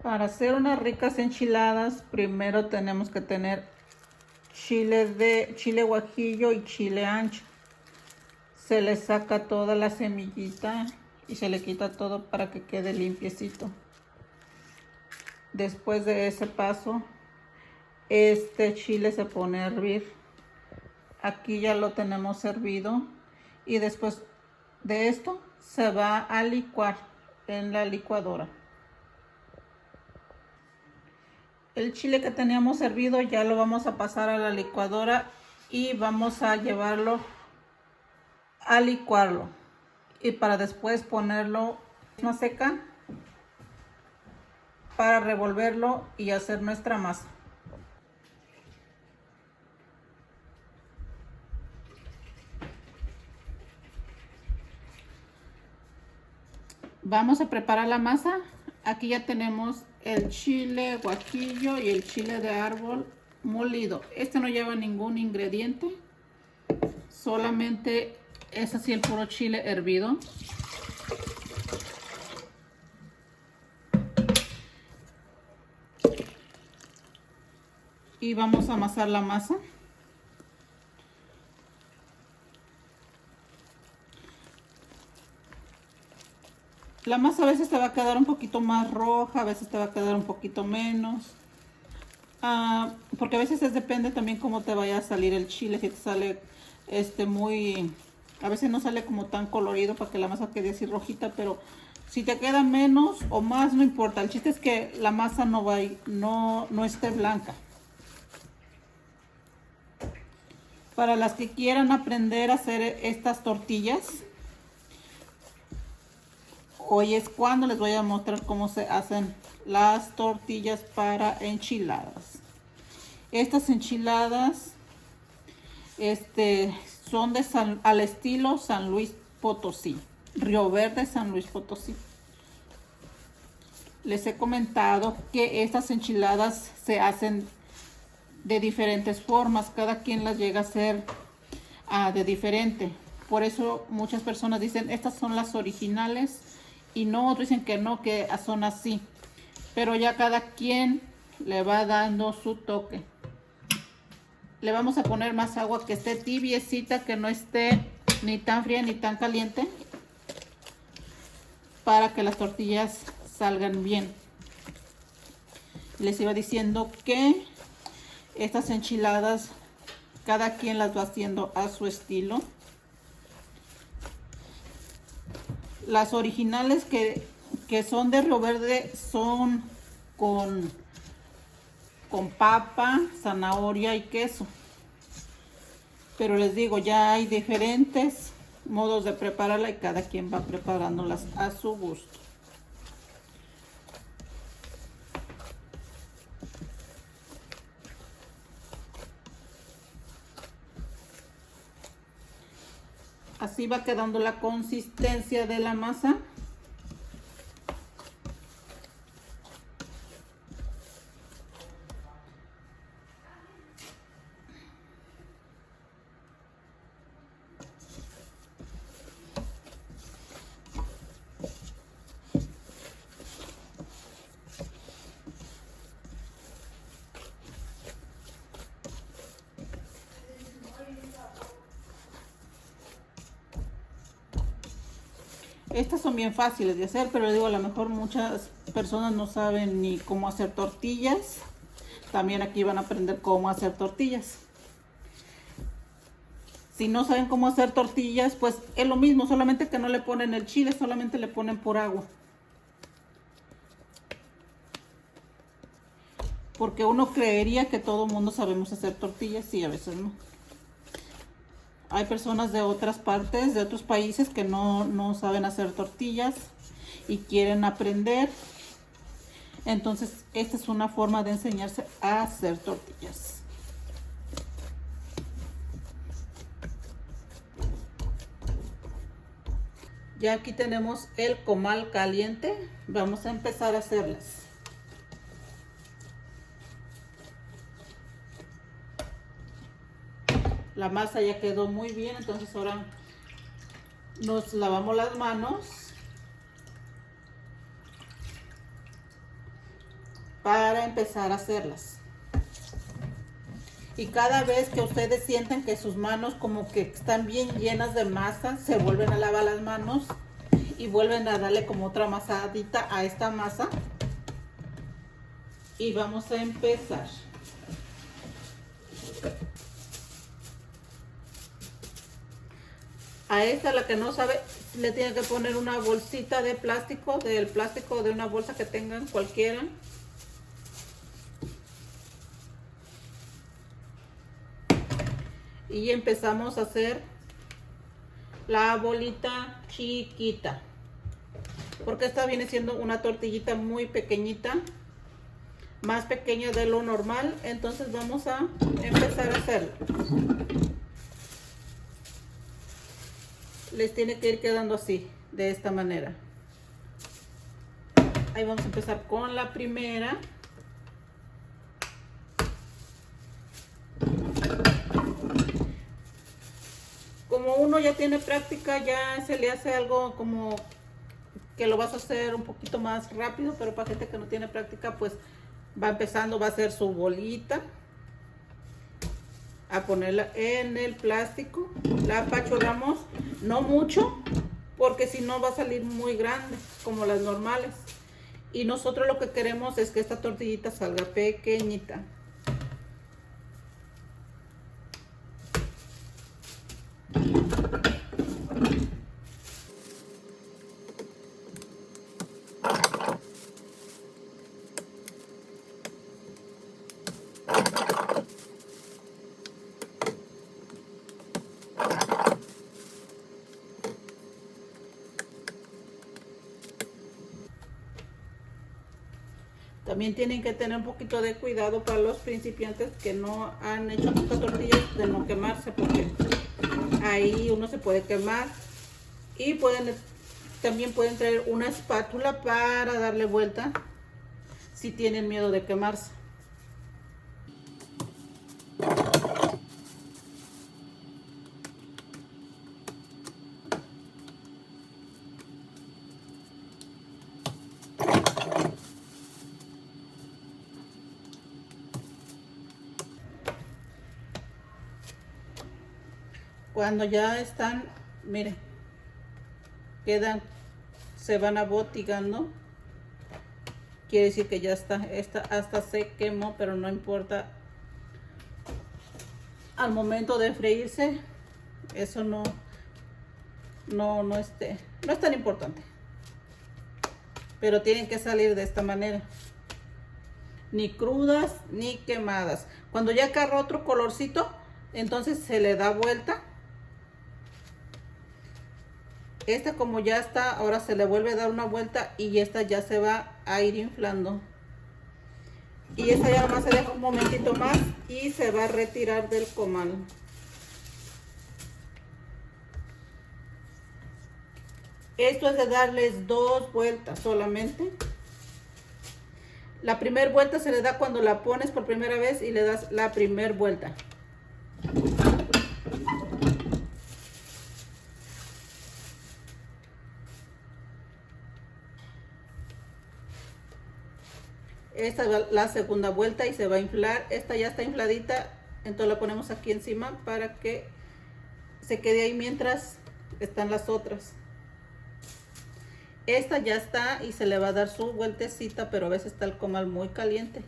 Para hacer unas ricas enchiladas, primero tenemos que tener chile guajillo y chile ancho. Se le saca toda la semillita y se le quita todo para que quede limpiecito. Después de ese paso, este chile se pone a hervir. Aquí ya lo tenemos servido y después de esto se va a licuar en la licuadora. El chile que teníamos servido ya lo vamos a pasar a la licuadora y vamos a llevarlo a licuarlo, y para después ponerlo en una seca para revolverlo y hacer nuestra masa. Vamos a preparar la masa. Aquí ya tenemos el chile guajillo y el chile de árbol molido. Este no lleva ningún ingrediente, solamente es así el puro chile hervido. Y vamos a amasar la masa. La masa a veces te va a quedar un poquito más roja, a veces te va a quedar un poquito menos. Porque a veces depende también cómo te vaya a salir el chile. Si te sale a veces no sale como tan colorido para que la masa quede así rojita, pero si te queda menos o más no importa. El chiste es que la masa no esté blanca. Para las que quieran aprender a hacer estas tortillas, hoy es cuando les voy a mostrar cómo se hacen las tortillas para enchiladas. Estas enchiladas son al estilo San Luis Potosí, Río Verde, San Luis Potosí. Les he comentado que estas enchiladas se hacen de diferentes formas, cada quien las llega a hacer de diferente. Por eso muchas personas dicen estas son las originales y no, otros dicen que no, que son así. Pero ya cada quien le va dando su toque. Le vamos a poner más agua que esté tibiecita, que no esté ni tan fría ni tan caliente, para que las tortillas salgan bien. Les iba diciendo que estas enchiladas cada quien las va haciendo a su estilo. Las originales que son de Río Verde son con papa, zanahoria y queso. Pero les digo, ya hay diferentes modos de prepararla y cada quien va preparándolas a su gusto. Así va quedando la consistencia de la masa. Estas son bien fáciles de hacer, pero les digo, a lo mejor muchas personas no saben ni cómo hacer tortillas. También aquí van a aprender cómo hacer tortillas. Si no saben cómo hacer tortillas, pues es lo mismo, solamente que no le ponen el chile, solamente le ponen por agua. Porque uno creería que todo el mundo sabemos hacer tortillas y a veces no. Hay personas de otras partes, de otros países que no saben hacer tortillas y quieren aprender. Entonces, esta es una forma de enseñarse a hacer tortillas. Ya aquí tenemos el comal caliente. Vamos a empezar a hacerlas. La masa ya quedó muy bien, entonces ahora nos lavamos las manos para empezar a hacerlas. Y cada vez que ustedes sientan que sus manos como que están bien llenas de masa, se vuelven a lavar las manos y vuelven a darle como otra amasadita a esta masa. Y vamos a empezar. A esta, la que no sabe, le tienen que poner una bolsita de plástico, del plástico de una bolsa que tengan cualquiera. Y empezamos a hacer la bolita chiquita, porque esta viene siendo una tortillita muy pequeñita, más pequeña de lo normal. Entonces vamos a empezar a hacerlo. Les tiene que ir quedando así, de esta manera. Ahí vamos a empezar con la primera. Como uno ya tiene práctica, ya se le hace algo como que lo vas a hacer un poquito más rápido, pero para gente que no tiene práctica, pues va empezando, va a hacer su bolita, a ponerla en el plástico. La apachurramos, no mucho, porque si no va a salir muy grande, como las normales. Y nosotros lo que queremos es que esta tortillita salga pequeñita. También tienen que tener un poquito de cuidado para los principiantes que no han hecho nunca tortillas, de no quemarse, porque ahí uno se puede quemar. Y también pueden traer una espátula para darle vuelta si tienen miedo de quemarse. Cuando ya están, miren, se van abotigando, quiere decir que ya está, esta hasta se quemó, pero no importa. Al momento de freírse, eso no es tan importante, pero tienen que salir de esta manera, ni crudas ni quemadas. Cuando ya agarra otro colorcito, entonces se le da vuelta. Esta, como ya está, ahora se le vuelve a dar una vuelta y esta ya se va a ir inflando. Y esta ya nomás se deja un momentito más y se va a retirar del comal. Esto es de darles 2 vueltas solamente. La primera vuelta se le da cuando la pones por primera vez y le das la primera vuelta. Esta es la segunda vuelta y se va a inflar. Esta ya está infladita, entonces la ponemos aquí encima para que se quede ahí mientras están las otras. Esta ya está y se le va a dar su vueltecita, pero a veces está el comal muy caliente.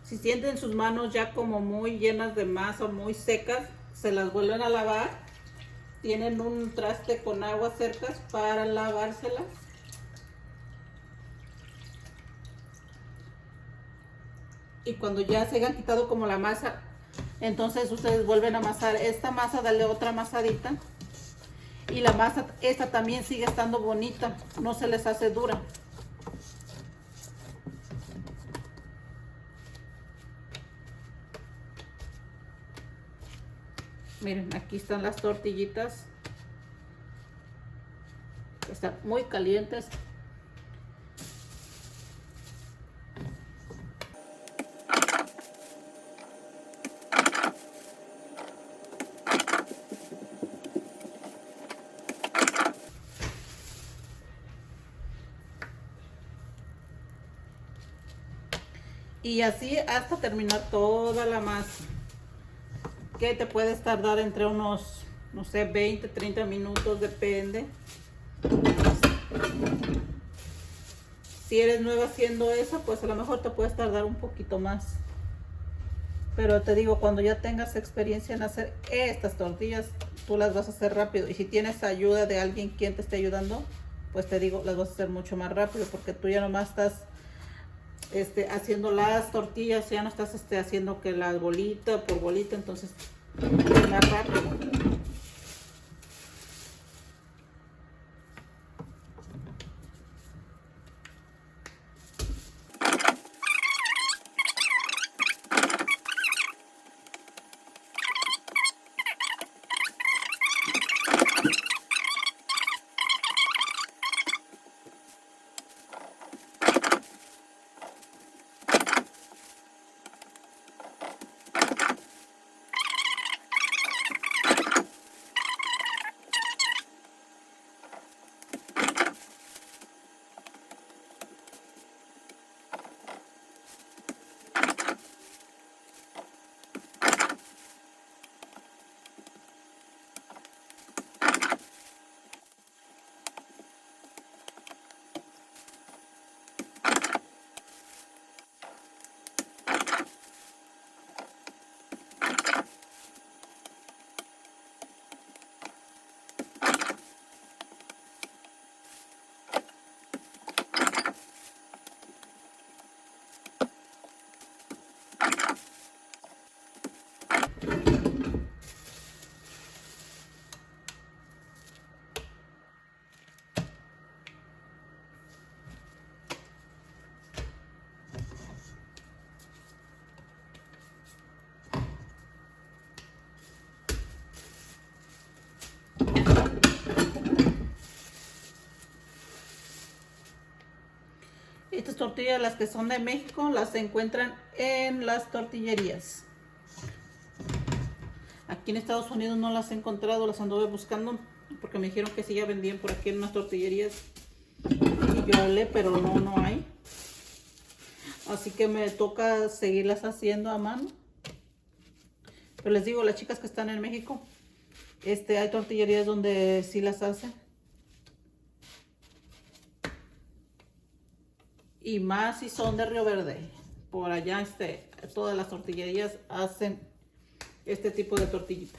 Si sienten sus manos ya como muy llenas de masa o muy secas, se las vuelven a lavar. Tienen un traste con agua cerca para lavárselas. Y cuando ya se hayan quitado como la masa, entonces ustedes vuelven a amasar esta masa, darle otra amasadita. Y la masa esta también sigue estando bonita, no se les hace dura. Miren, aquí están las tortillitas. Están muy calientes. Y así hasta terminar toda la masa, que te puedes tardar entre unos, no sé, 20, 30 minutos, depende. Si eres nueva haciendo eso, pues a lo mejor te puedes tardar un poquito más. Pero te digo, cuando ya tengas experiencia en hacer estas tortillas, tú las vas a hacer rápido. Y si tienes ayuda de alguien quien te esté ayudando, pues te digo, las vas a hacer mucho más rápido, porque tú ya nomás estás haciendo las tortillas, ya no estás haciendo que la bolita por bolita, entonces es más rápido. Estas tortillas, las que son de México, las encuentran en las tortillerías. Aquí en Estados Unidos no las he encontrado, las anduve buscando porque me dijeron que sí ya vendían por aquí en unas tortillerías. Y yo hablé, pero no hay. Así que me toca seguirlas haciendo a mano. Pero les digo, las chicas que están en México, hay tortillerías donde sí las hacen. Y más si son de Río Verde. Por allá todas las tortillerías hacen este tipo de tortillita.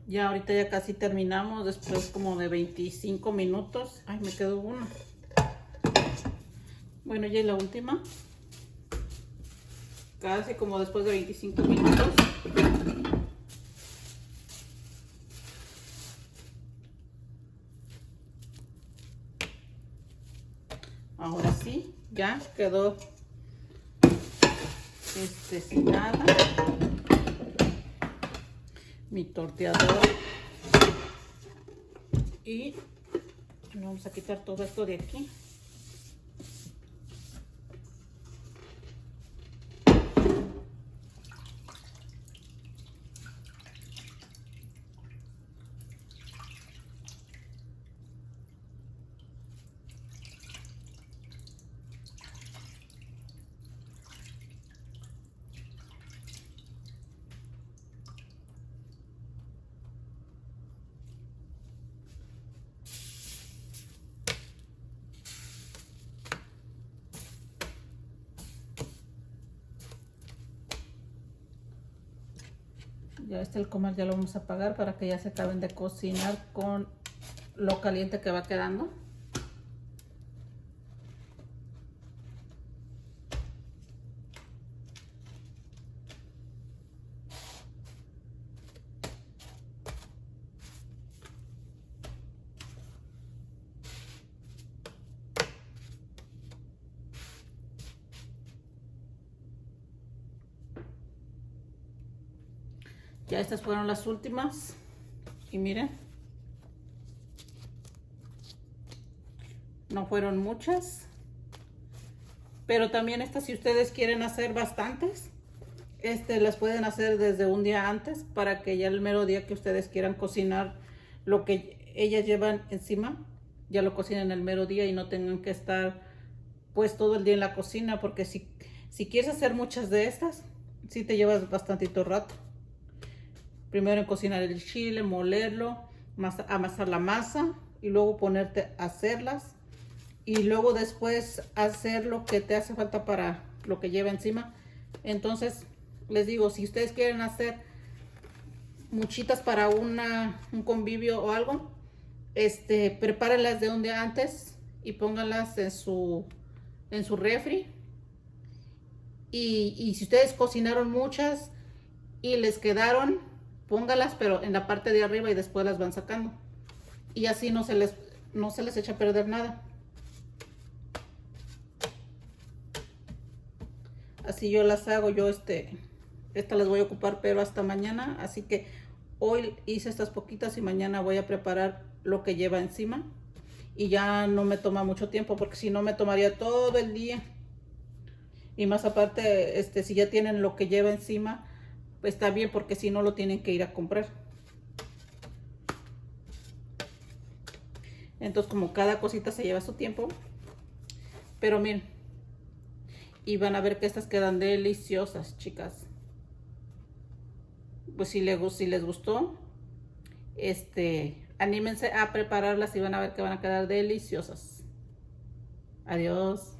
Ya ahorita ya casi terminamos, después como de 25 minutos. Ay, me quedó uno. Bueno, ya es la última. Casi como después de 25 minutos. Ahora sí, ya quedó sin nada. Mi torteador. Y vamos a quitar todo esto de aquí. Ya el comal ya lo vamos a apagar para que ya se acaben de cocinar con lo caliente que va quedando. Ya estas fueron las últimas. Y miren, no fueron muchas. Pero también estas, si ustedes quieren hacer bastantes, las pueden hacer desde un día antes para que ya el mero día que ustedes quieran cocinar lo que ellas llevan encima, ya lo cocinen el mero día y no tengan que estar pues todo el día en la cocina, porque si quieres hacer muchas de estas, sí te llevas bastantito rato. Primero en cocinar el chile, molerlo, amasar la masa y luego ponerte a hacerlas. Y luego después hacer lo que te hace falta para lo que lleva encima. Entonces, les digo, si ustedes quieren hacer muchitas para un convivio o algo, prepárenlas de un día antes y pónganlas en su refri. Y si ustedes cocinaron muchas y les quedaron, póngalas pero en la parte de arriba y después las van sacando. Y así no se les echa a perder nada. Así yo las hago, estas las voy a ocupar pero hasta mañana, así que hoy hice estas poquitas y mañana voy a preparar lo que lleva encima y ya no me toma mucho tiempo, porque si no me tomaría todo el día. Y más aparte, si ya tienen lo que lleva encima, pues está bien, porque si no lo tienen que ir a comprar. Entonces, como cada cosita se lleva su tiempo, pero miren, y van a ver que estas quedan deliciosas, chicas. Pues si les gustó, anímense a prepararlas y van a ver que van a quedar deliciosas. Adiós.